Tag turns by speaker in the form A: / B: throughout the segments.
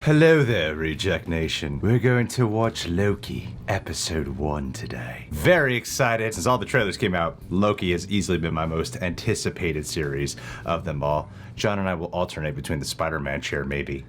A: Hello there, Reject Nation. We're going to watch Loki, episode 1 today. Very excited. Since all the trailers came out, Loki has easily been my most anticipated series of them all. John and I will alternate between the Spider-Man chair, maybe.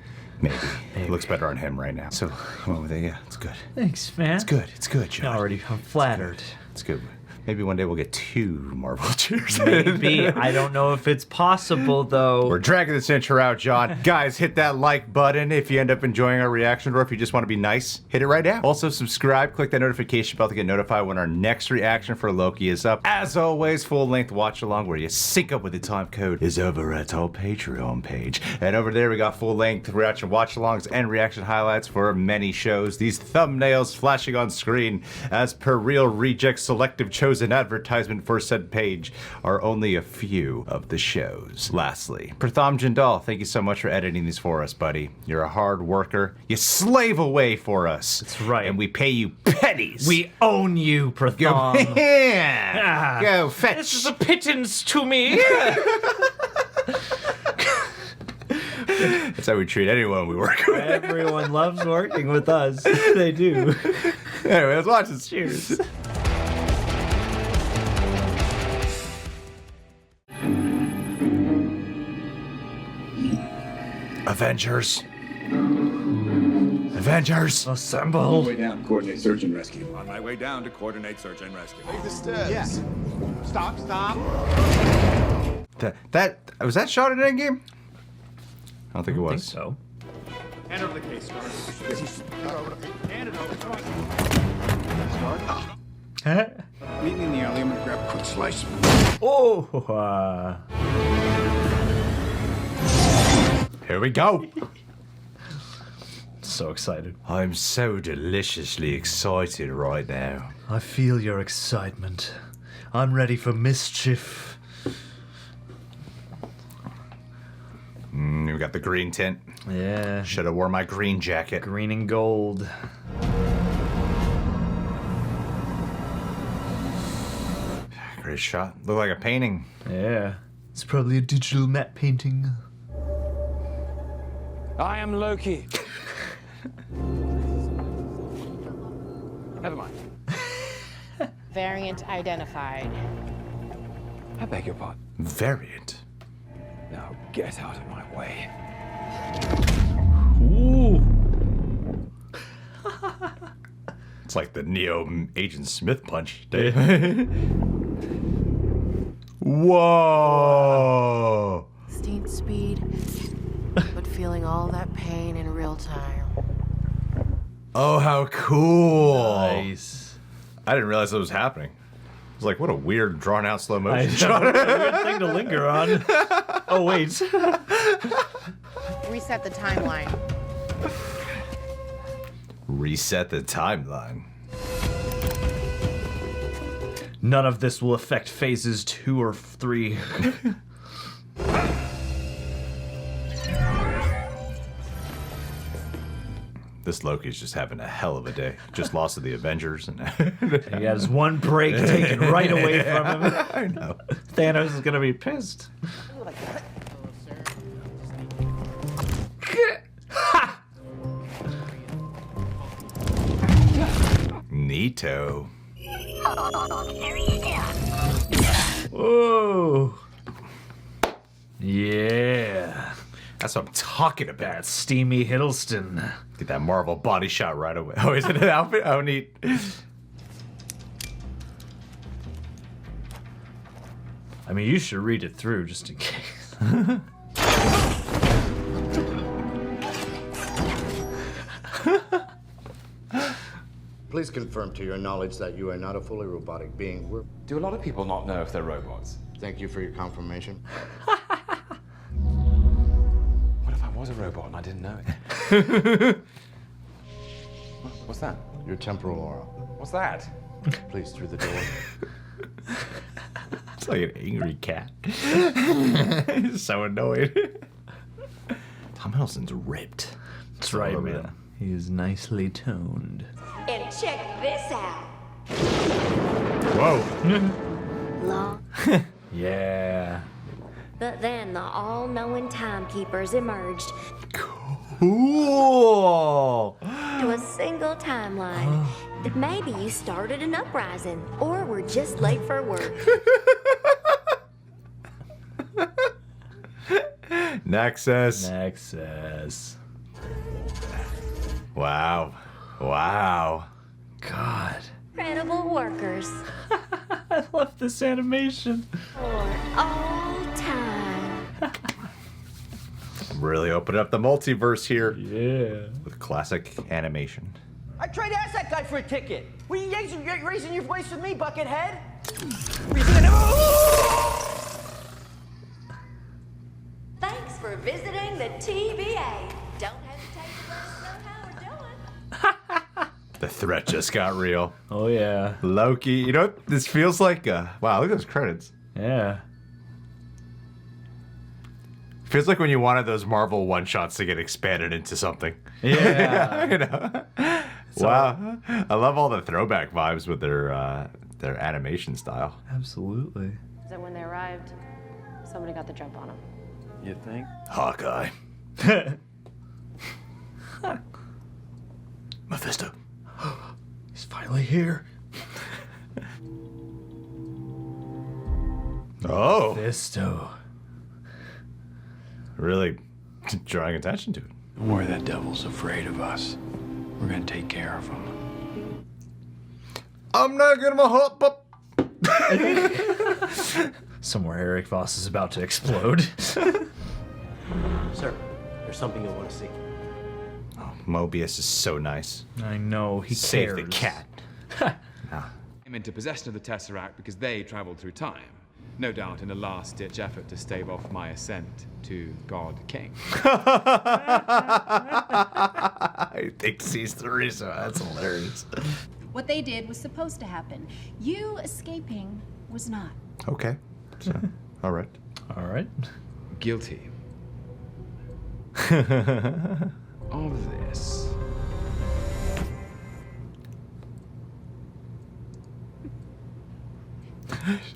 A: It looks better on him right now. So, come on with it. Yeah, it's good.
B: Thanks, man.
A: It's good, John.
B: I'm flattered.
A: It's good. Maybe one day we'll get 2 Marvel chairs.
B: Maybe. I don't know if it's possible, though.
A: We're dragging this intro out, John. Guys, hit that like button if you end up enjoying our reaction, or if you just want to be nice, hit it right now. Also, subscribe, click that notification bell to get notified when our next reaction for Loki is up. As always, full-length watch-along where you sync up with the time code is over at our Patreon page. And over there, we got full-length reaction watch-alongs and reaction highlights for many shows. These thumbnails flashing on screen as per Real Reject selective chosen advertisement for said page are only a few of the shows. Lastly, Pratham Jindal, thank you so much for editing these for us, buddy. You're a hard worker. You slave away for us.
B: That's right.
A: And we pay you pennies.
B: We own you,
A: Go,
B: Pratham.
A: yeah. Go fetch.
B: This is a pittance to me.
A: That's how we treat anyone we work with.
B: Everyone loves working with us. They do.
A: Anyway, let's watch this.
B: Cheers.
A: Avengers. Avengers.
B: Assemble.
C: On my way down to coordinate search and rescue. On my way down to coordinate search and rescue.
D: The steps. Yes. Stop.
A: That was that shot in Endgame? I don't think it was.
B: I think so.
D: Hand over the case, Scarlet. Hand it over. Meet me in the alley. I'm gonna grab a quick slice.
B: Oh.
A: Here we go.
B: So excited.
A: I'm so deliciously excited right now.
B: I feel your excitement. I'm ready for mischief.
A: We got the green tint.
B: Yeah.
A: Should have worn my green jacket.
B: Green and gold.
A: Great shot. Looked like a painting.
B: Yeah. It's probably a digital matte painting.
E: I am Loki. Never mind.
F: Variant identified.
E: I beg your pardon.
A: Variant.
E: Now get out of my way.
B: Ooh.
A: It's like the Neo Agent Smith punch. Whoa!
F: Steam speed, but feeling all that pain in real time.
A: Oh, how cool!
B: Nice.
A: I didn't realize that was happening. It was like, what a weird, drawn-out slow
B: I
A: motion
B: know.
A: shot.
B: A weird thing to linger on. Oh, wait.
F: Reset the timeline.
A: Reset the timeline.
B: None of this will affect phases 2 or 3.
A: This Loki's just having a hell of a day. Just lost to the Avengers. And
B: He has one break taken right away from him.
A: I know.
B: Thanos is gonna be pissed.
A: Neato.
B: Whoa. Yeah.
A: That's what I'm talking about.
B: That steamy Hiddleston.
A: Get that Marvel body shot right away. Oh, is it an outfit? Oh, neat.
B: I mean, you should read it through just in case.
G: Please confirm to your knowledge that you are not a fully robotic being.
E: Do a lot of people not know if they're robots?
G: Thank you for your confirmation.
E: What if I was a robot and I didn't know it? What's that?
G: Your temporal aura.
E: What's that?
G: Please, through the door.
A: It's like an angry cat. He's so annoyed. Tom Hiddleston's ripped.
B: That's right,
A: Look at
B: man.
A: him.
B: He is nicely toned.
H: And check this out.
A: Whoa.
H: Long.
B: Yeah.
H: But then the all-knowing timekeepers emerged.
A: Cool.
H: parallel timeline. That maybe you started an uprising, or were just late for work.
A: Nexus.
B: Nexus.
A: Wow. Wow.
B: God.
H: Incredible workers
B: I love this animation.
H: for all time.
A: Really opening up the multiverse here
B: Yeah.
A: with classic animation.
I: I tried to ask that guy for a ticket. What are you raising your voice with me, Buckethead?
H: Thanks for visiting the TVA. Don't hesitate to let us know how we're doing.
A: The threat just got real.
B: Oh yeah.
A: Loki. You know what this feels like? Wow, look at those credits.
B: Yeah.
A: Feels like when you wanted those Marvel one-shots to get expanded into something.
B: Yeah.
A: You know? Wow. I love all the throwback vibes with their animation style.
B: Absolutely.
F: That when they arrived, somebody got the jump on them.
E: You think?
A: Hawkeye. Mephisto.
B: He's finally here.
A: Oh,
B: Mephisto.
A: really drawing attention to it.
E: Don't worry, that devil's afraid of us. We're gonna take care of him.
A: I'm not gonna hop up.
B: Somewhere Eric Voss is about to explode.
I: Sir, there's something you'll want to see.
A: Mobius is so nice.
B: I know, he
A: Save
B: cares.
A: the cat.
J: Came into possession of the Tesseract because they traveled through time. No doubt in a last-ditch effort to stave off my ascent to God King.
A: I think he's three, so that's hilarious.
K: What they did was supposed to happen. You escaping was not.
A: Okay. So, all right.
B: All right.
J: Guilty of this.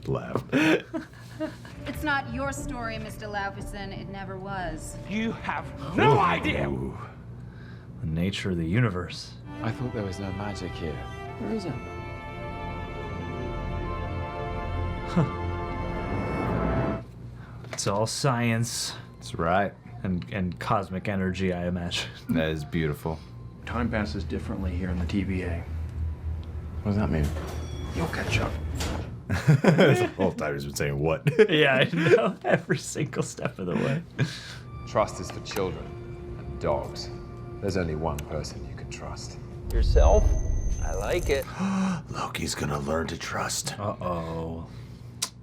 A: Laugh.
K: It's not your story, Mr. Laufeyson. It never was.
J: You have no idea!
A: Ooh.
B: The nature of the universe.
E: I thought there was no magic here. Where is it?
B: It's all science
A: That's right.
B: and cosmic energy, I imagine.
A: That is beautiful.
E: Time passes differently here in the TVA. What does that mean? You'll catch up.
A: The whole time he's been saying what?
B: Yeah, I know. Every single step of the way.
E: Trust is for children and dogs. There's only one person you can trust.
I: Yourself? I like it.
A: Loki's gonna learn to trust.
B: Uh-oh.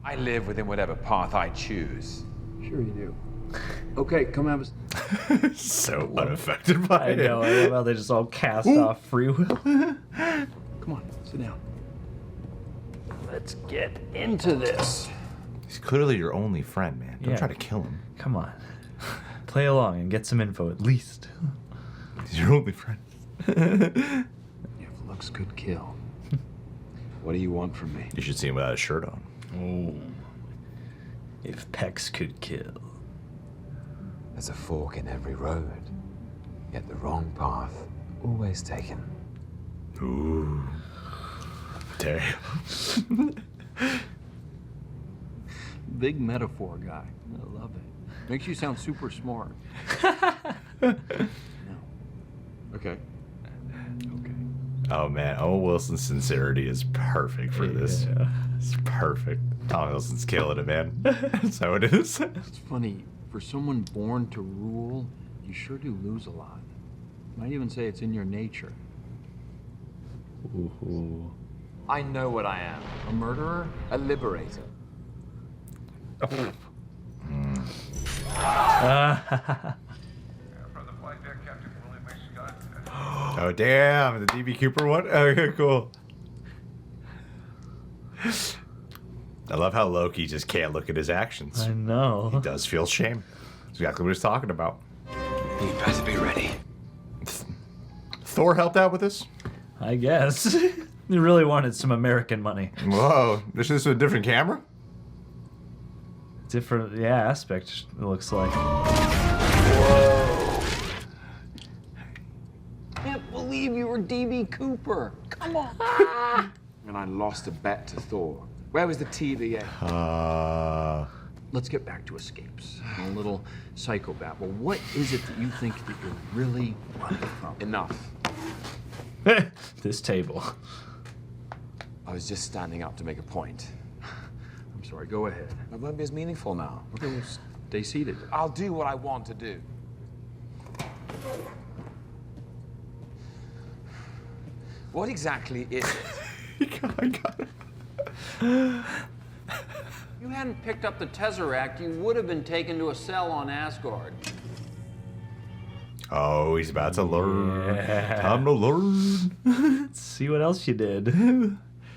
E: I live within whatever path I choose.
I: Sure you do. Okay, come have us.
A: So unaffected by
B: I
A: it.
B: know. I love how they just all cast off free will.
I: Come on, sit down. Let's get into this.
A: He's clearly your only friend, man. Don't
B: Yeah.
A: try to kill him.
B: Come on. Play along and get some info at least.
A: He's your only friend.
E: If looks could kill. What do you want from me?
A: You should see him without a shirt on.
B: Oh. If Pecs could kill.
E: There's a fork in every road, yet the wrong path always taken.
A: Ooh. Damn.
I: Big metaphor guy. I love it. Makes you sound super smart.
E: Okay.
A: Oh man, Owen Wilson's sincerity is perfect for this.
B: Yeah.
A: It's perfect. Tom Wilson's killing it, man. That's how it is.
I: It's funny, for someone born to rule, you sure do lose a lot. Might even say it's in your nature.
B: Ooh.
E: I know what I am. A murderer? A liberator.
A: Oh damn, the DB Cooper one? Okay, cool. I love how Loki just can't look at his actions.
B: I know.
A: He does feel shame. That's exactly what he's talking about.
E: You better be ready.
A: Thor helped out with this?
B: I guess. They really wanted some American money.
A: Whoa, this is a different camera?
B: Different, yeah, aspect, it looks like.
I: can't believe you were DB Cooper. Come on.
J: And I lost a bet to Thor. Where was the TVA?
I: Let's get back to escapes. A little psychopath. Well, what is it that you think that you're really running from?
J: Enough.
B: This table.
J: I was just standing up to make a point.
I: I'm sorry, go ahead.
J: It won't be as meaningful now.
I: Okay, well, stay seated.
J: I'll do what I want to do. What exactly is it?
A: I got it.
I: If you hadn't picked up the Tesseract, you would have been taken to a cell on Asgard.
A: Oh, he's about to learn.
B: Yeah.
A: Time to learn.
B: Let's see what else you did.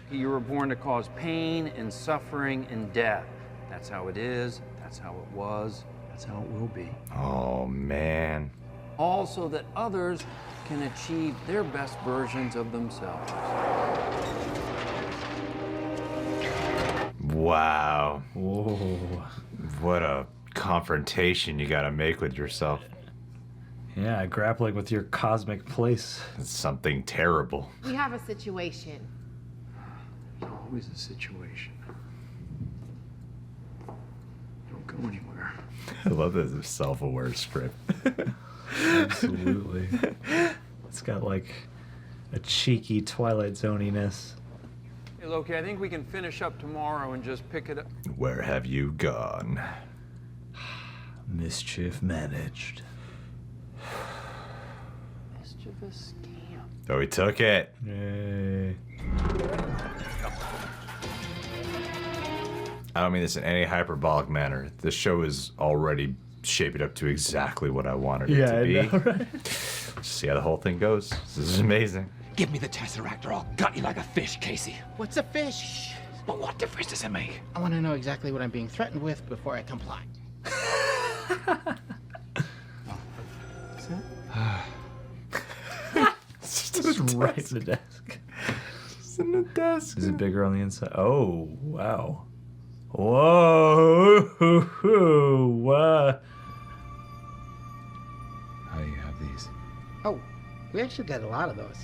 I: You were born to cause pain and suffering and death. That's how it is, that's how it was, that's how it will be.
A: Oh, man.
I: All so that others can achieve their best versions of themselves.
A: Wow.
B: Whoa.
A: What a confrontation you gotta make with yourself.
B: Yeah, grappling with your cosmic place.
A: It's something terrible.
F: We have a situation.
I: There's always a situation. Don't go anywhere.
A: I love this self-aware script.
B: Absolutely. It's got like a cheeky Twilight Zoniness.
I: Hey, Loki, I think we can finish up tomorrow and just pick it up.
A: Where have you gone?
B: Mischief managed.
I: Mischievous scam.
A: Oh, he took it.
B: Yay.
A: I don't mean this in any hyperbolic manner. This show is already shaping up to exactly what I wanted it to be.
B: I know, right?
A: See how the whole thing goes? This is amazing.
L: Give me the Tesseract or I'll gut you like a fish, Casey.
M: What's a fish?
L: But what difference does it make?
M: I want to know exactly what I'm being threatened with before I comply.
B: Just right in the desk.
A: Just in the desk.
B: Is it bigger on the inside? Oh, wow. Whoa. Wow.
E: How do you have these?
M: Oh, we actually got a lot of those.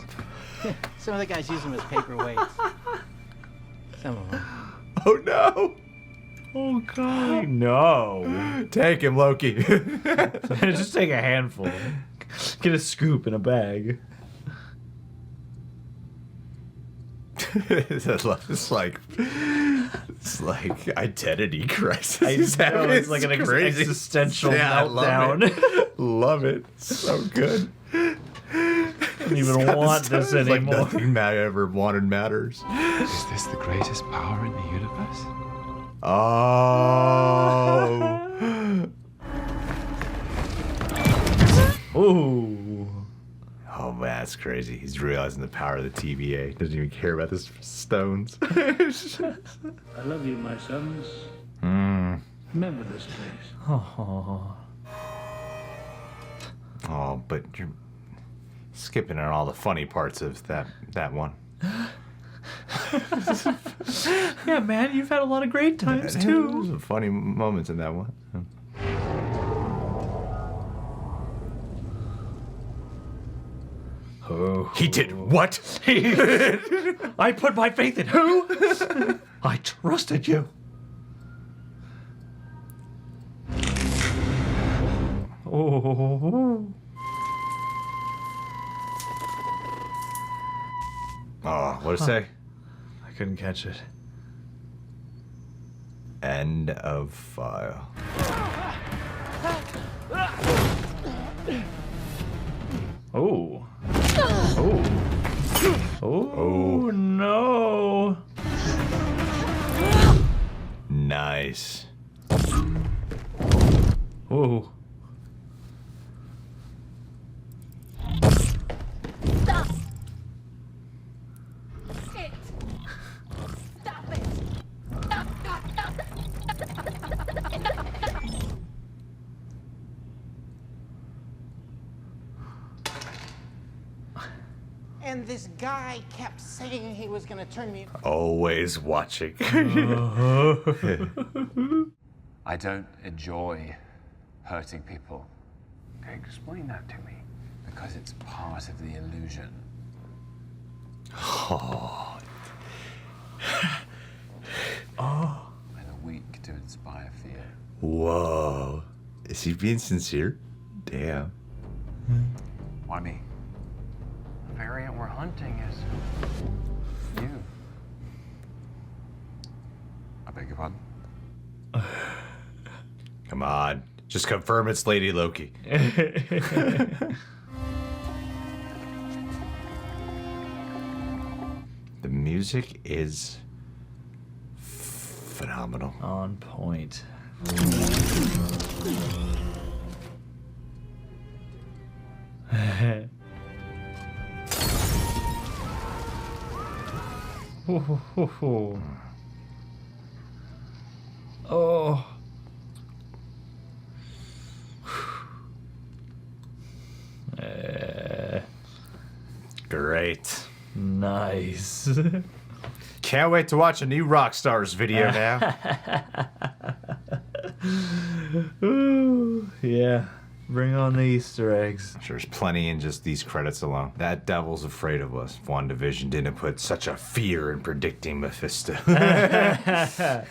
M: Some of the guys use them as paperweights. Some of them.
A: Oh, no.
B: Oh, God. No.
A: Take him, Loki.
B: Just take a handful. Get a scoop in a bag.
A: It's like identity crisis.
B: I know, it's like an existential meltdown.
A: Love it. So good.
B: I don't even want this
A: It's like
B: anymore.
A: nothing I ever wanted matters.
E: Is this the greatest power in the universe?
A: Oh.
B: Ooh.
A: Oh man, that's crazy. He's realizing the power of the TVA. Doesn't even care about this stones.
N: I love you, my sons. Remember this place.
B: Oh.
A: Oh, but you're skipping on all the funny parts of that one.
B: Yeah, man, you've had a lot of great times too.
A: There's some funny moments in that one.
B: Oh.
A: He did what?
B: I put my faith in who? I trusted you. Oh.
A: Oh, what'd it say?
B: I couldn't catch it.
A: End of file.
B: Oh. Oh. Oh, no.
A: Nice.
B: Oh.
H: Stop! It! Stop it! Stop!
M: And this guy kept saying he was going to turn me.
A: Always watching.
E: I don't enjoy hurting people.
I: Okay, explain that to me.
E: Because it's part of the illusion.
A: Oh.
E: And the weak to inspire fear.
A: Whoa. Is he being sincere? Damn.
I: Why me? The variant we're hunting is you.
E: I beg your pardon?
A: Come on. Just confirm it's Lady Loki. The music is phenomenal.
B: On point. Oh.
A: Great.
B: Nice.
A: Can't wait to watch a new Rockstars video now.
B: Ooh, yeah. Bring on the Easter eggs.
A: I'm sure there's plenty in just these credits alone. That devil's afraid of us. If WandaVision didn't put such a fear in predicting Mephisto.
B: Yeah,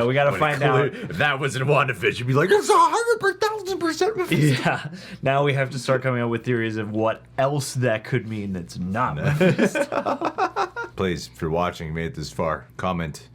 B: we gotta find out.
A: If that was in WandaVision, you'd be like, it's 100,000% Mephisto.
B: Yeah. Now we have to start coming up with theories of what else that could mean that's not Mephisto.
A: Please, if you're watching and made it this far, comment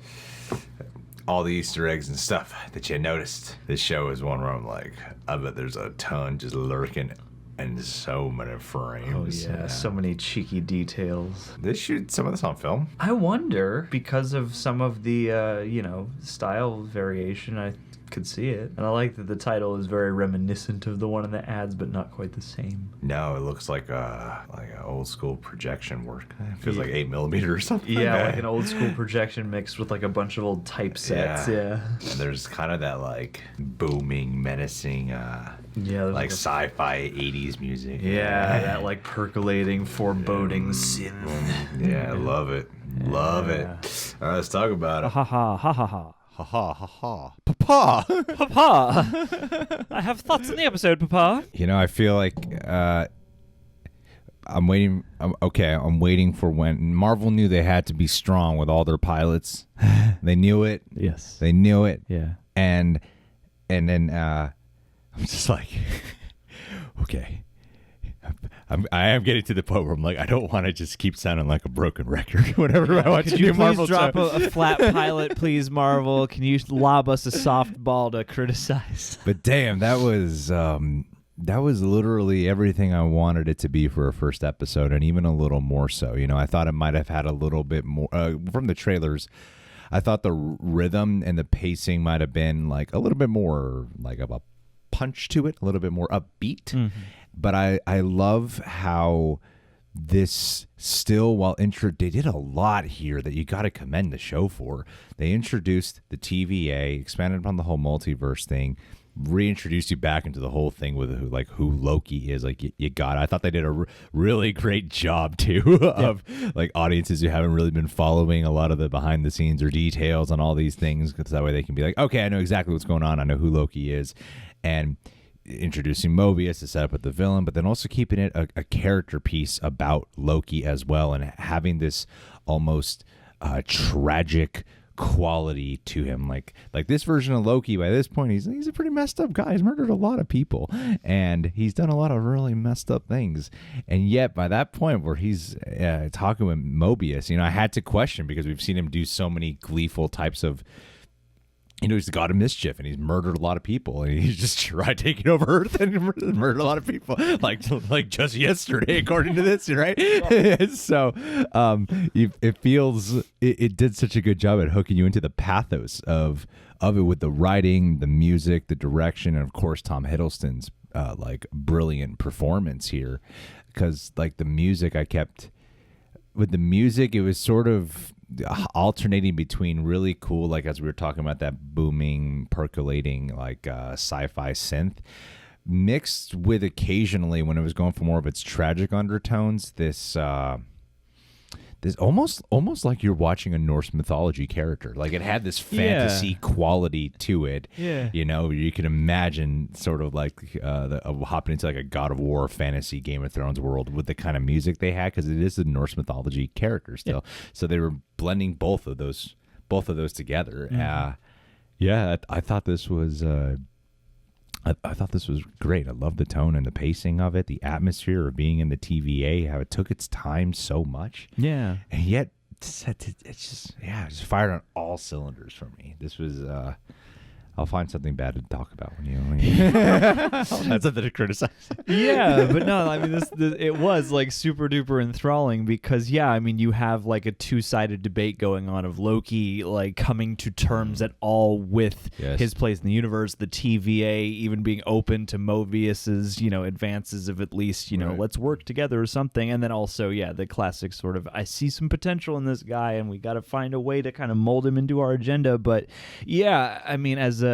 A: all the Easter eggs and stuff that you noticed. This show is one where I'm like, I bet there's a ton just lurking in so many frames.
B: Oh yeah, so many cheeky details.
A: They shoot some of this on film.
B: I wonder, because of some of the, style variation, I could see it. And I like that the title is very reminiscent of the one in the ads, but not quite the same.
A: No, it looks like an old school projection work. It feels like 8mm or something.
B: Yeah, like an old school projection mixed with like a bunch of old typesets. Yeah.
A: And there's kind of that like booming, menacing, like sci-fi 80s music.
B: Yeah, that like percolating, foreboding synth.
A: Yeah, I love it. Love it. All right, let's talk about it.
O: Ha ha ha ha ha.
A: Ha ha ha ha. Papa!
O: Papa! I have thoughts on the episode, Papa.
P: You know, I feel like I'm waiting. I'm waiting for when Marvel knew they had to be strong with all their pilots. They knew it.
O: Yes.
P: They knew it.
O: Yeah.
P: And then I'm just like, okay. I am getting to the point where I'm like, I don't want to just keep sounding like a broken record whenever I watch a new Marvel show.
O: Could you please drop a flat pilot, please, Marvel? Can you lob us a softball to criticize?
P: But damn, that was literally everything I wanted it to be for a first episode, and even a little more so. You know, I thought it might have had a little bit more from the trailers. I thought the rhythm and the pacing might have been like a little bit more like of a punch to it, a little bit more upbeat. Mm-hmm. But I love how this still, while they did a lot here that you got to commend the show for. They introduced the TVA, expanded upon the whole multiverse thing, reintroduced you back into the whole thing with who Loki is. Like you got it. I thought they did a really great job too of like audiences who haven't really been following a lot of the behind the scenes or details on all these things, because that way they can be like, okay, I know exactly what's going on. I know who Loki is. And introducing Mobius to set up with the villain, but then also keeping it a character piece about Loki as well, and having this almost tragic quality to him. Like this version of Loki, by this point, he's a pretty messed up guy. He's murdered a lot of people, and he's done a lot of really messed up things. And yet, by that point where he's talking with Mobius, I had to question, because we've seen him do so many gleeful types of, he's the god of mischief, and he's murdered a lot of people, and he's just tried taking over Earth and murdered a lot of people, like just yesterday, according to this, right? So it did such a good job at hooking you into the pathos of it, with the writing, the music, the direction, and of course Tom Hiddleston's brilliant performance here, because the music, it was sort of alternating between really cool, as we were talking about, that booming, percolating, sci-fi synth, mixed with occasionally, when it was going for more of its tragic undertones, this this almost like you're watching a Norse mythology character. Like it had this fantasy quality to it.
O: Yeah.
P: You know, you can imagine sort of like hopping into like a God of War fantasy Game of Thrones world with the kind of music they had, because it is a Norse mythology character still. So they were blending both of those together. I thought this was I thought this was great. I love the tone and the pacing of it, the atmosphere of being in the TVA, how it took its time so much.
O: Yeah.
P: And yet it's just fired on all cylinders for me. This was I'll find something bad to talk about when you I'll find something to criticize.
O: Yeah, but no, I mean this it was like super duper enthralling because I mean you have like a two-sided debate going on of Loki like coming to terms at all with his place in the universe, the TVA even being open to Mobius's, advances of at least, let's work together or something, and then also the classic sort of I see some potential in this guy and we got to find a way to kind of mold him into our agenda. But I mean as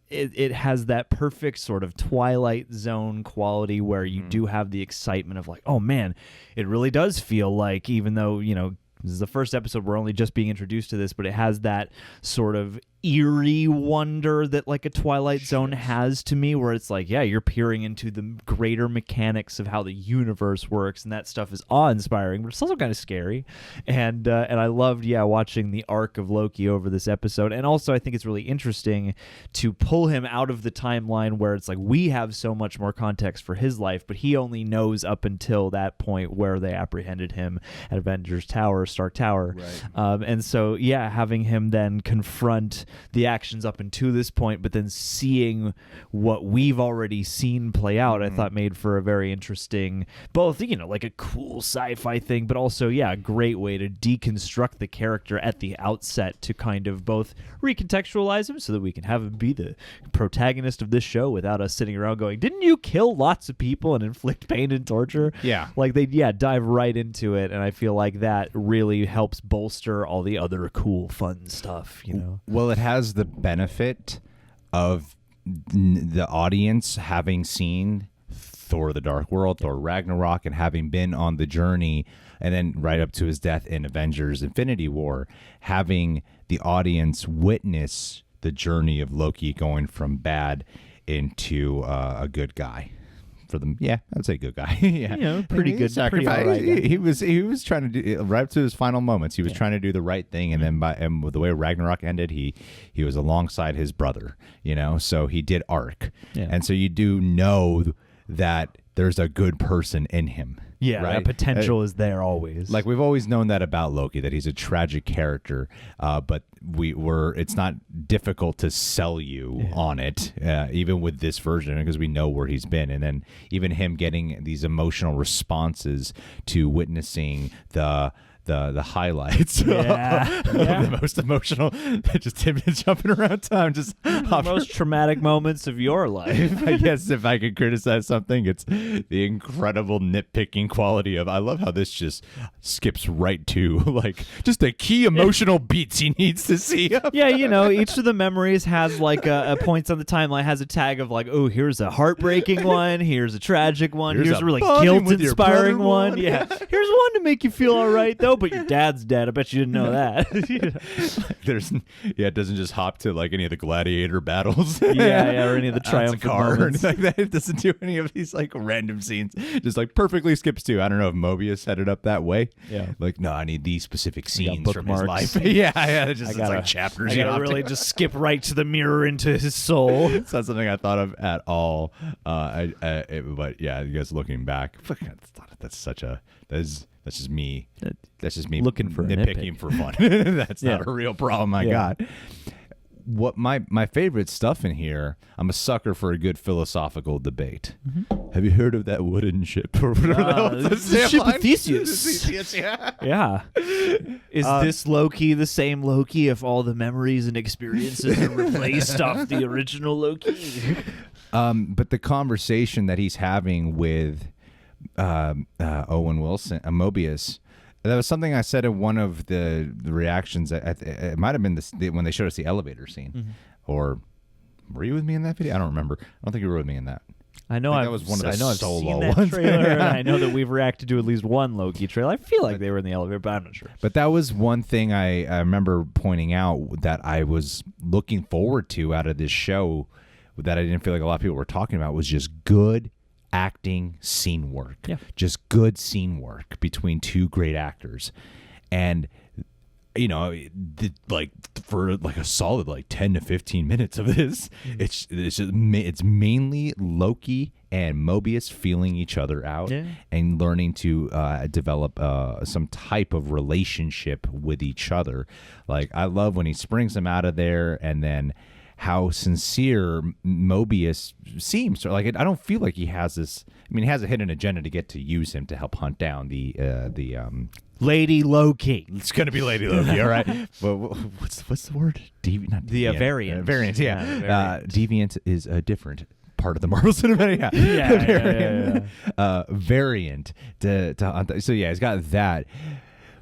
O: it has that perfect sort of Twilight Zone quality where you do have the excitement of like, oh man, it really does feel like, even though, this is the first episode, we're only just being introduced to this, but it has that sort of eerie wonder that like a Twilight Zone has to me, where it's like, you're peering into the greater mechanics of how the universe works, and that stuff is awe-inspiring, but it's also kind of scary. And I loved watching the arc of Loki over this episode. And also I think it's really interesting to pull him out of the timeline where it's like we have so much more context for his life, but he only knows up until that point where they apprehended him at Avengers Tower, Stark Tower. Right. And so having him then confront the actions up until this point, but then seeing what we've already seen play out, I thought made for a very interesting, both, like a cool sci-fi thing, but also, a great way to deconstruct the character at the outset to kind of both recontextualize him so that we can have him be the protagonist of this show without us sitting around going, didn't you kill lots of people and inflict pain and torture?
P: Yeah.
O: Like they, dive right into it, and I feel like that really helps bolster all the other cool, fun stuff,
P: Well, it has the benefit of the audience having seen Thor: The Dark World, Thor: Ragnarok, and having been on the journey, and then right up to his death in Avengers: Infinity War, having the audience witness the journey of Loki going from bad into a good guy. For them, I'd say good guy.
O: Pretty good
P: sacrifice.
O: Pretty all right guy.
P: He was trying to do right up to his final moments. He was trying to do the right thing, and then and with the way Ragnarok ended, he was alongside his brother. So he did arc, and so you do know that there's a good person in him.
O: Yeah,
P: right?
O: that potential is there always.
P: Like we've always known that about Loki, that he's a tragic character, but it's not difficult to sell you on it, even with this version, because we know where he's been, and then even him getting these emotional responses to witnessing the highlights of the most emotional, just him jumping around time, just
O: the most traumatic moments of your life.
P: I guess if I could criticize something, it's the incredible nitpicking quality of, I love how this just skips right to like just the key emotional beats he needs to see.
O: Each of the memories has like a points on the timeline has a tag of like, oh, here's a heartbreaking one, here's a tragic one, here's a really guilt-inspiring one. Here's one to make you feel all right though, but your dad's dead. I bet you didn't know that.
P: It doesn't just hop to like any of the gladiator battles.
O: or any of the triumphant moments.
P: Like that. It doesn't do any of these like random scenes. Just like perfectly skips to. I don't know if Mobius set it up that way.
O: Yeah.
P: Like, no, I need these specific scenes from his life.
O: It's
P: like chapters.
O: I gotta really just skip right to the mirror into his soul.
P: It's not something I thought of at all. But you guys looking back, that's just me. That's just me
O: looking for
P: nitpicking for fun. That's not a real problem I got. What my favorite stuff in here, I'm a sucker for a good philosophical debate. Mm-hmm. Have you heard of that wooden ship?
O: The ship of Theseus. Yeah. Is this Loki the same Loki if all the memories and experiences are replaced off the original Loki?
P: But the conversation that he's having with Owen Wilson, Mobius, that was something I said in one of the reactions. It might have been when they showed us the elevator scene. Mm-hmm. Or were you with me in that video? I don't remember. I don't think you were with me in that.
O: I know
P: that was one of the
O: I've
P: solo
O: seen that
P: ones.
O: trailer, and I know that we've reacted to at least one Loki trailer. I feel like they were in the elevator, but I'm not sure.
P: But that was one thing I remember pointing out that I was looking forward to out of this show that I didn't feel like a lot of people were talking about was just good acting scene work.
O: Yeah.
P: Just good scene work between two great actors. And like for like a solid like 10 to 15 minutes of this, it's mainly Loki and Mobius feeling each other out and learning to develop some type of relationship with each other. Like I love when he springs him out of there, and then how sincere Mobius seems. Like I don't feel like he has this. I mean, he has a hidden agenda to get to use him to help hunt down the
O: Lady Loki.
P: It's gonna be Lady Loki, all right. Well, what's the word? Not
O: the
P: deviant.
O: variant.
P: Variant, yeah.
O: Variant.
P: Deviant is a different part of the Marvel Cinematic. Variant. So yeah, he's got that.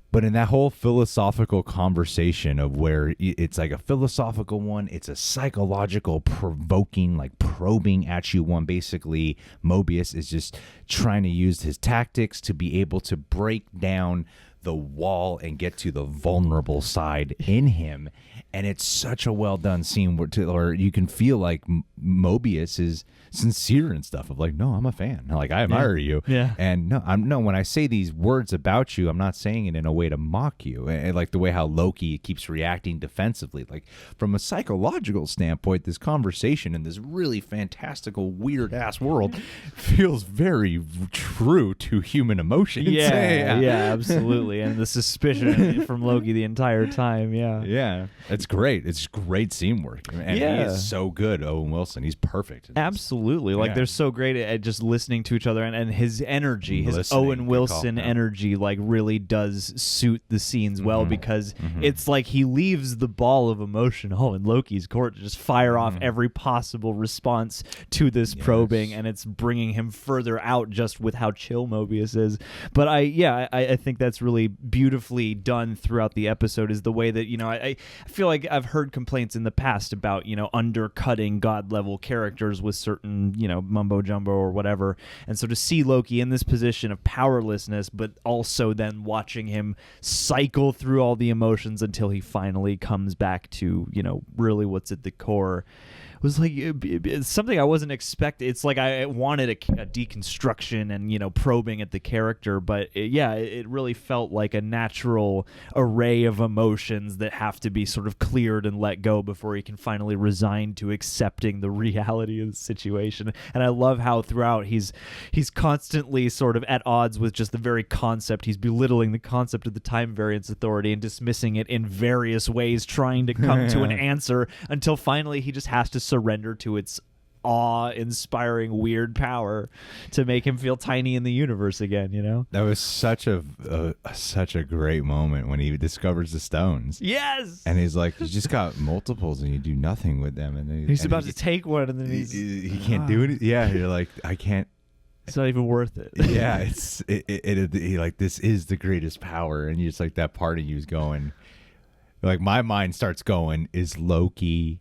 P: But in that whole philosophical conversation of where it's like a philosophical one, it's a psychological, provoking, like probing at you one. Basically, Mobius is just trying to use his tactics to be able to break down the wall and get to the vulnerable side in him. And it's such a well done scene where you can feel like Mobius is sincere and stuff of like, no, I'm a fan. Like, I admire you.
O: Yeah.
P: And no, when I say these words about you, I'm not saying it in a way to mock you. And like the way how Loki keeps reacting defensively. Like from a psychological standpoint, this conversation in this really fantastical, weird ass world feels very true to human emotions.
O: Yeah, absolutely. And the suspicion from Loki the entire time.
P: Yeah. It's great. It's great scene work. And he is so good, Owen Wilson. He's perfect.
O: Absolutely. Like they're so great at just listening to each other, and his energy, his Owen Wilson energy, like really does suit the scenes well, because it's like he leaves the ball of emotion in Loki's court to just fire off every possible response to this probing, and it's bringing him further out just with how chill Mobius is. But I think that's really beautifully done throughout the episode, is the way that, I feel like I've heard complaints in the past about, undercutting God level characters with certain, mumbo jumbo or whatever. And so to see Loki in this position of powerlessness, but also then watching him cycle through all the emotions until he finally comes back to, really what's at the core, was like it's something I wasn't expecting. It's like I wanted a deconstruction and probing at the character, but it really felt like a natural array of emotions that have to be sort of cleared and let go before he can finally resign to accepting the reality of the situation. And I love how throughout he's constantly sort of at odds with just the very concept. He's belittling the concept of the Time Variance Authority and dismissing it in various ways, trying to come to an answer, until finally he just has to surrender to its awe-inspiring weird power to make him feel tiny in the universe again.
P: That was such a great moment when he discovers the stones.
O: Yes.
P: And he's like, you just got multiples and you do nothing with them, and
O: he's about to take one, and then
P: he can't do it. Yeah, you're like, I can't.
O: It's not even worth it.
P: Yeah, like, this is the greatest power, and you just like that part of you's going, like, my mind starts going, is Loki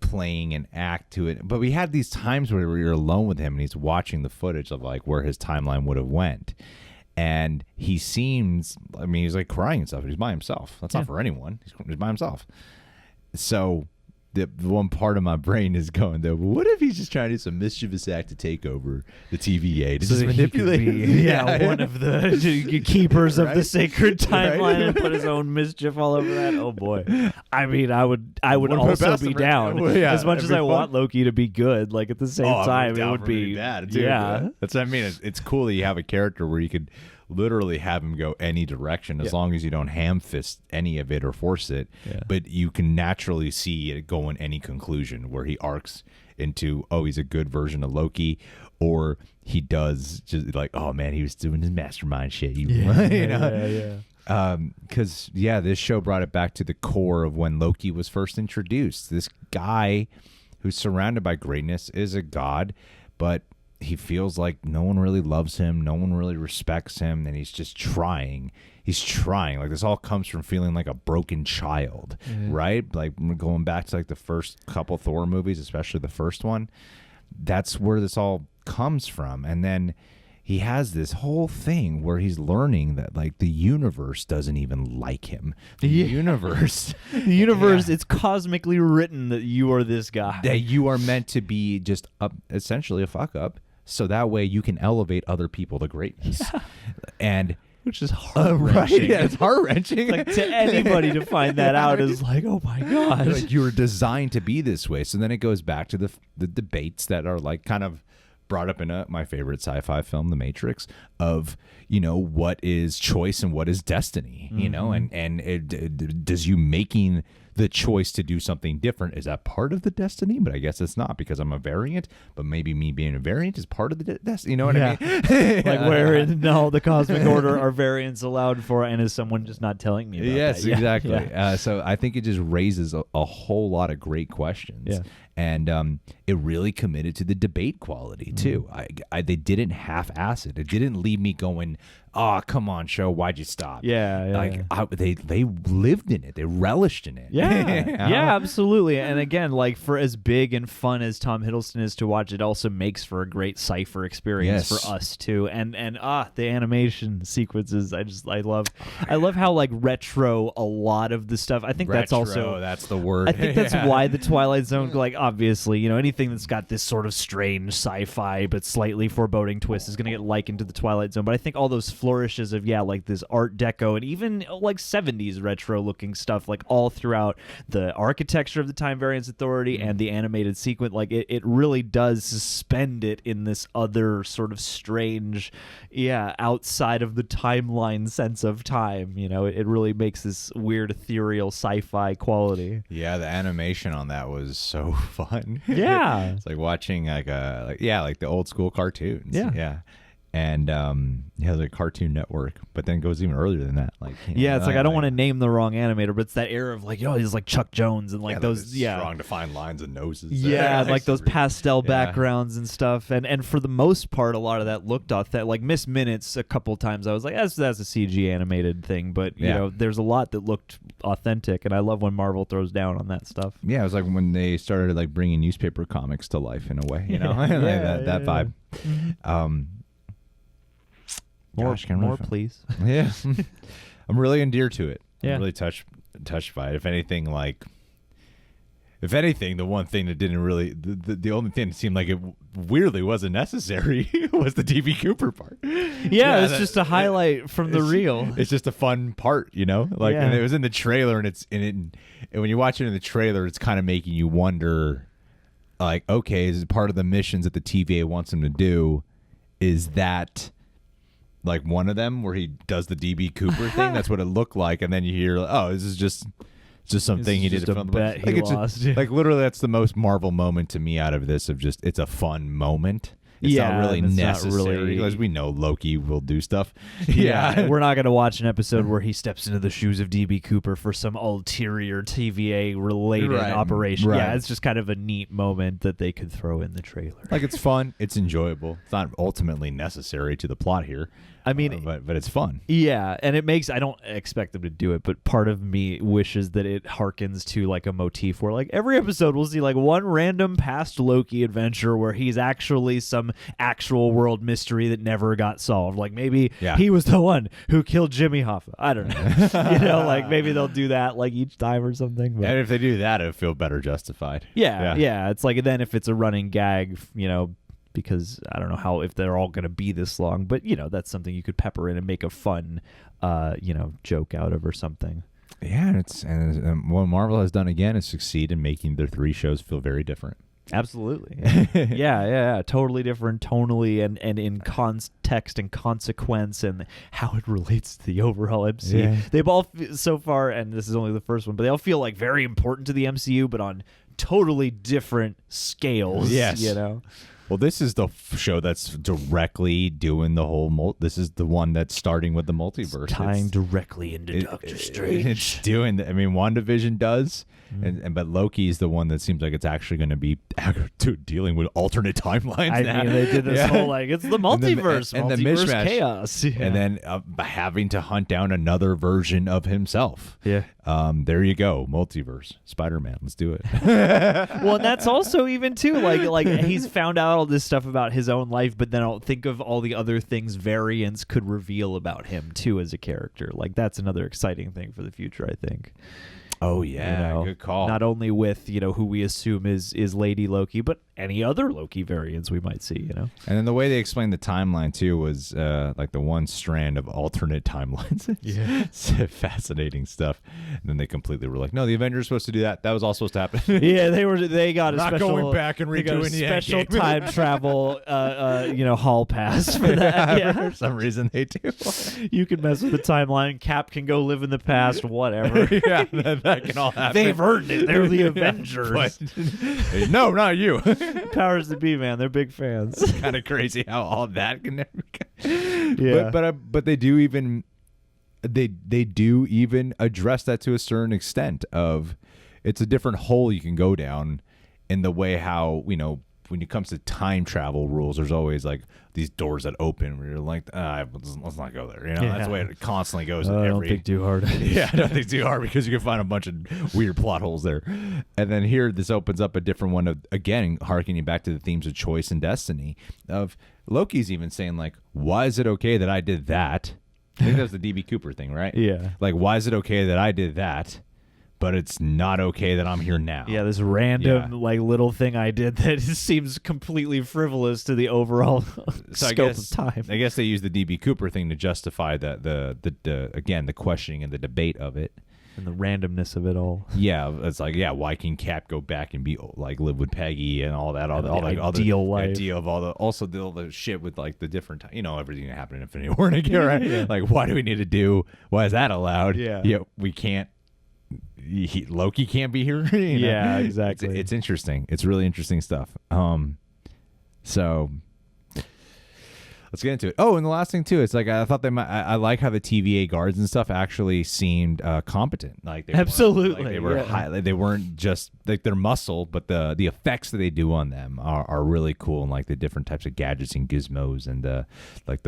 P: playing an act to it? But we had these times where we were alone with him and he's watching the footage of like where his timeline would have went, and he seems, he's like crying and stuff. He's by himself. That's not for anyone. He's by himself. So the one part of my brain is going though, what if he's just trying to do some mischievous act to take over the TVA to just manipulate
O: one of the keepers of the sacred timeline and put his own mischief all over that? Oh boy. I would also be down. As much as I want Loki to be good, like at the same time it would be
P: bad too. That's what I mean. It's cool that you have a character where you could literally have him go any direction, as long as you don't ham fist any of it or force it. But you can naturally see it go in any conclusion where he arcs into, he's a good version of Loki, or he does just like, oh man, he was doing his mastermind shit. Because this show brought it back to the core of when Loki was first introduced. This guy who's surrounded by greatness is a god, but he feels like no one really loves him, no one really respects him, and he's just trying. He's trying. Like, this all comes from feeling like a broken child, right? Like, going back to like the first couple Thor movies, especially the first one. that's where this all comes from. And then he has this whole thing where he's learning that like the universe doesn't even like him. The universe,
O: it's cosmically written that you are this guy.
P: That you are meant to be just essentially a fuck up. So that way you can elevate other people to greatness. And
O: which is heart-wrenching.
P: Right? Yeah, it's heart-wrenching.
O: Like to anybody to find that out is like, oh my god.
P: Like you were designed to be this way. So then it goes back to the debates that are like kind of brought up in my favorite sci-fi film, The Matrix, of, you know, what is choice and what is destiny, you know, and does you making the choice to do something different, is that part of the destiny? But I guess it's not, because I'm a variant, but maybe me being a variant is part of the destiny, you know what I mean?
O: Like where in the cosmic order are variants allowed for, and is someone just not telling me about
P: yes,
O: that?
P: Exactly.
O: Yeah.
P: So I think it just raises a whole lot of great questions.
O: Yeah.
P: And it really committed to the debate quality too. They didn't half-ass it. It didn't leave me going, "Oh, come on, show, why'd you stop?" They lived in it. They relished in it.
O: Yeah, absolutely. And again, like for as big and fun as Tom Hiddleston is to watch, it also makes for a great cipher experience for us too. And the animation sequences, I love how like retro a lot of the stuff. I think that's
P: the word.
O: I think that's why the Twilight Zone, like obviously, you know, anything that's got this sort of strange sci-fi but slightly foreboding twist is going to get likened to the Twilight Zone. But I think all those flourishes of like this Art Deco and even like 70s retro looking stuff, like all throughout the architecture of the Time Variance Authority and the animated sequence, like it really does suspend it in this other sort of strange, outside of the timeline sense of time. You know, it really makes this weird ethereal sci-fi quality.
P: Yeah, the animation on that was so fun.
O: Yeah.
P: It's like watching like the old school cartoons.
O: Yeah.
P: And the Cartoon Network, but then it goes even earlier than that. Like
O: it's like I don't want to name the wrong animator, but it's that era of like, he's like Chuck Jones and like those
P: strong defined lines and noses.
O: Yeah, and like those pastel backgrounds and stuff. And for the most part, a lot of that looked authentic. Like Miss Minutes, a couple times I was like, that's a CG animated thing, but you know, there's a lot that looked authentic, and I love when Marvel throws down on that stuff.
P: Yeah, it was like when they started like bringing newspaper comics to life in a way, you know, that vibe.
O: More, please.
P: Yeah, I'm really endeared to it.
O: Yeah.
P: I'm really touched by it. If anything, the one thing that didn't really, the only thing that seemed like it weirdly wasn't necessary was the DB Cooper part.
O: Yeah, it's just a highlight from the reel.
P: It's just a fun part, you know. Like, and it was in the trailer, and when you watch it in the trailer, it's kind of making you wonder, like, okay, is it part of the missions that the TVA wants him to do? Is that like one of them where he does the DB Cooper thing? That's what it looked like, and then you hear, oh, this is just something he did to film.
O: Bet he lost.
P: Like literally, that's the most Marvel moment to me out of this. Of just, it's a fun moment. It's not really necessary, because we know Loki will do stuff.
O: Yeah, we're not going to watch an episode where he steps into the shoes of DB Cooper for some ulterior TVA related operation.
P: Right.
O: Yeah, it's just kind of a neat moment that they could throw in the trailer.
P: Like, it's fun, it's enjoyable. It's not ultimately necessary to the plot here.
O: I mean,
P: but it's fun.
O: Yeah, and it makes, I don't expect them to do it, but part of me wishes that it harkens to like a motif where like every episode we'll see like one random past Loki adventure where he's actually some actual world mystery that never got solved. Like maybe he was the one who killed Jimmy Hoffa. I don't know. You know, like maybe they'll do that like each time or something. But
P: and if they do that, it'll feel better justified.
O: Yeah. It's like, then if it's a running gag, you know, because I don't know if they're all going to be this long, but you know, that's something you could pepper in and make a fun, joke out of or something.
P: Yeah, and what Marvel has done again is succeed in making their 3 shows feel very different.
O: Absolutely. Yeah. Totally different tonally and in context and consequence and how it relates to the overall MCU. Yeah. They've all, so far, and this is only the first one, but they all feel like very important to the MCU, but on totally different scales.
P: Yes.
O: You know?
P: Well, this is the show that's directly doing the whole. This is the one that's starting with the multiverse.
O: It's tying directly into Doctor Strange.
P: It's doing. WandaVision does. But Loki is the one that seems like it's actually going to be dealing with alternate timelines.
O: I mean, they did this whole like it's the multiverse,
P: and the
O: multiverse
P: mishmash.
O: chaos,
P: and then having to hunt down another version of himself.
O: Yeah.
P: There you go, multiverse, Spider-Man. Let's do it.
O: Well, and that's also even too like he's found out all this stuff about his own life, but then I'll think of all the other things Variance could reveal about him too as a character. Like that's another exciting thing for the future, I think.
P: Oh yeah,
O: You know,
P: good call.
O: Not only with who we assume is Lady Loki, but any other Loki variants we might see.
P: And then the way they explained the timeline too was like the one strand of alternate timelines.
O: Yeah,
P: it's fascinating stuff. And then they completely were like, no, the Avengers were supposed to do that. That was all supposed to happen.
O: Yeah, they got a
P: not
O: special
P: going back and redoing the
O: special
P: Endgame.
O: time travel hall pass for that. Yeah,
P: for some reason they do.
O: You can mess with the timeline. Cap can go live in the past. Whatever.
P: Yeah, that can all happen.
O: They've earned it. They're the Avengers.
P: But, no, not you.
O: Powers that be, man. They're big fans.
P: It's kind of crazy how all that can.
O: Yeah,
P: but they do even they do even address that to a certain extent. Of it's a different hole you can go down in the way how when it comes to time travel rules, there's always like these doors that open where you're like, let's not go there. That's the way it constantly goes.
O: I don't think too hard.
P: Yeah, I don't think too hard because you can find a bunch of weird plot holes there. And then here, this opens up a different one of, again, harkening back to the themes of choice and destiny. Of Loki's even saying like, why is it okay that I did that? I think that's the DB Cooper thing, right?
O: Yeah.
P: Like, why is it okay that I did that? But it's not okay that I'm here now.
O: Yeah, this random like little thing I did that seems completely frivolous to the overall scope of time.
P: I guess they use the DB Cooper thing to justify the questioning and the debate of it.
O: And the randomness of it all.
P: Yeah, it's like, why can Cap go back and be like live with Peggy and all that, all the
O: ideal life,
P: idea of all the shit with like the different, everything that happened in Infinity War, right? Yeah. Like, why do we need to do? Why is that allowed?
O: Yeah,
P: we can't. Loki can't be here.
O: Yeah, exactly.
P: It's interesting. It's really interesting stuff. So let's get into it. Oh, and the last thing too, it's like I thought they might. I like how the TVA guards and stuff actually seemed competent. Like they
O: absolutely,
P: they were high. They weren't just like their muscle, but the effects that they do on them are really cool. And like the different types of gadgets and gizmos and the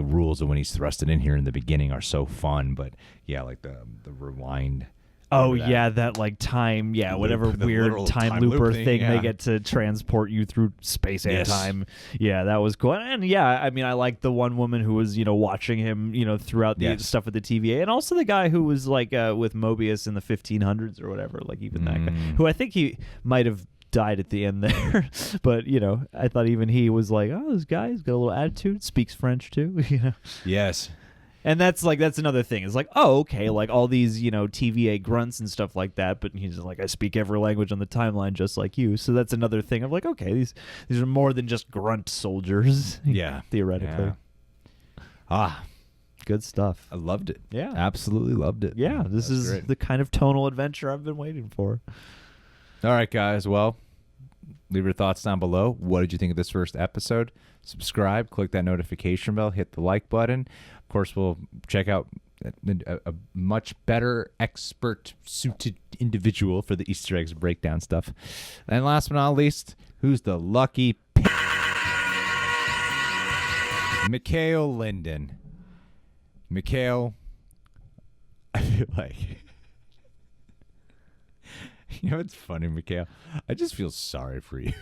P: rules of when he's thrusted in here in the beginning are so fun. But yeah, like the rewind.
O: Oh yeah, that like time, whatever weird time looper thing they get to transport you through space and time. Yeah, that was cool. And I mean, I like the one woman who was watching him throughout the stuff at the TVA, and also the guy who was like with Mobius in the 1500s or whatever. Like even that guy, who I think he might have died at the end there, but I thought even he was like, oh, this guy's got a little attitude, speaks French too.
P: Yes.
O: And that's another thing. It's like, oh, okay, like all these, TVA grunts and stuff like that, but he's like, I speak every language on the timeline just like you. So that's another thing of like, okay, these are more than just grunt soldiers.
P: Yeah.
O: Theoretically.
P: Yeah.
O: Good stuff.
P: I loved it.
O: Yeah.
P: Absolutely loved it.
O: Yeah, this is great. The kind of tonal adventure I've been waiting for.
P: All right, guys. Well, leave your thoughts down below. What did you think of this first episode? Subscribe, click that notification bell, hit the like button. Of course, we'll check out a much better expert-suited individual for the Easter eggs breakdown stuff. And last but not least, who's the lucky Mikhail Linden. Mikhail, I feel like... it's funny, Mikhail. I just feel sorry for you.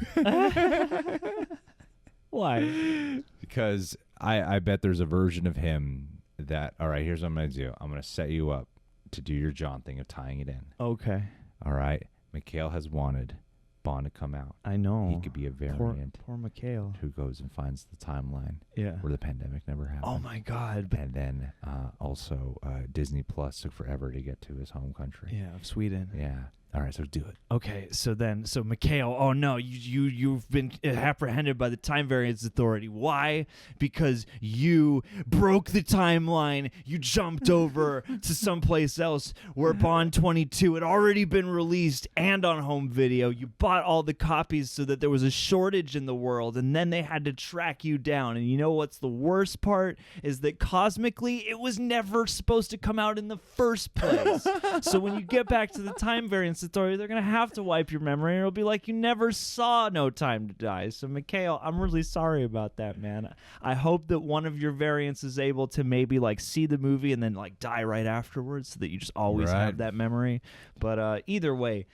O: Why?
P: Because I bet there's a version of him that, all right, here's what I'm going to do. I'm going to set you up to do your John thing of tying it in.
O: Okay.
P: All right. Mikhail has wanted Bond to come out.
O: I know.
P: He could be a variant.
O: Poor Mikhail.
P: Who goes and finds the timeline
O: where
P: the pandemic never happened.
O: Oh, my God.
P: And then also Disney Plus took forever to get to his home country.
O: Yeah, of Sweden.
P: Yeah. All right, so do it.
O: Okay, so Mikhail, oh no, you've been apprehended by the Time Variance Authority. Why? Because you broke the timeline. You jumped over to someplace else where Bond 22 had already been released and on home video. You bought all the copies so that there was a shortage in the world, and then they had to track you down. And you know what's the worst part? Is that cosmically, it was never supposed to come out in the first place. So when you get back to the Time Variance Authority, they're going to have to wipe your memory, and it'll be like you never saw No Time to Die. So, Mikhail, I'm really sorry about that, man. I hope that one of your variants is able to maybe, like, see the movie and then, like, die right afterwards so that you just always have that memory. But either way,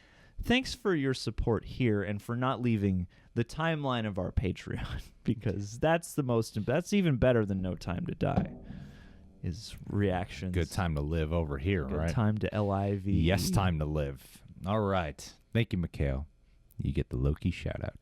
O: thanks for your support here and for not leaving the timeline of our Patreon, because that's even better than No Time to Die. Is reactions.
P: Good time to live over here,
O: Good
P: right?
O: time to LIV.
P: Yes, time to live. All right. Thank you, Mikhail. You get the Loki shout out.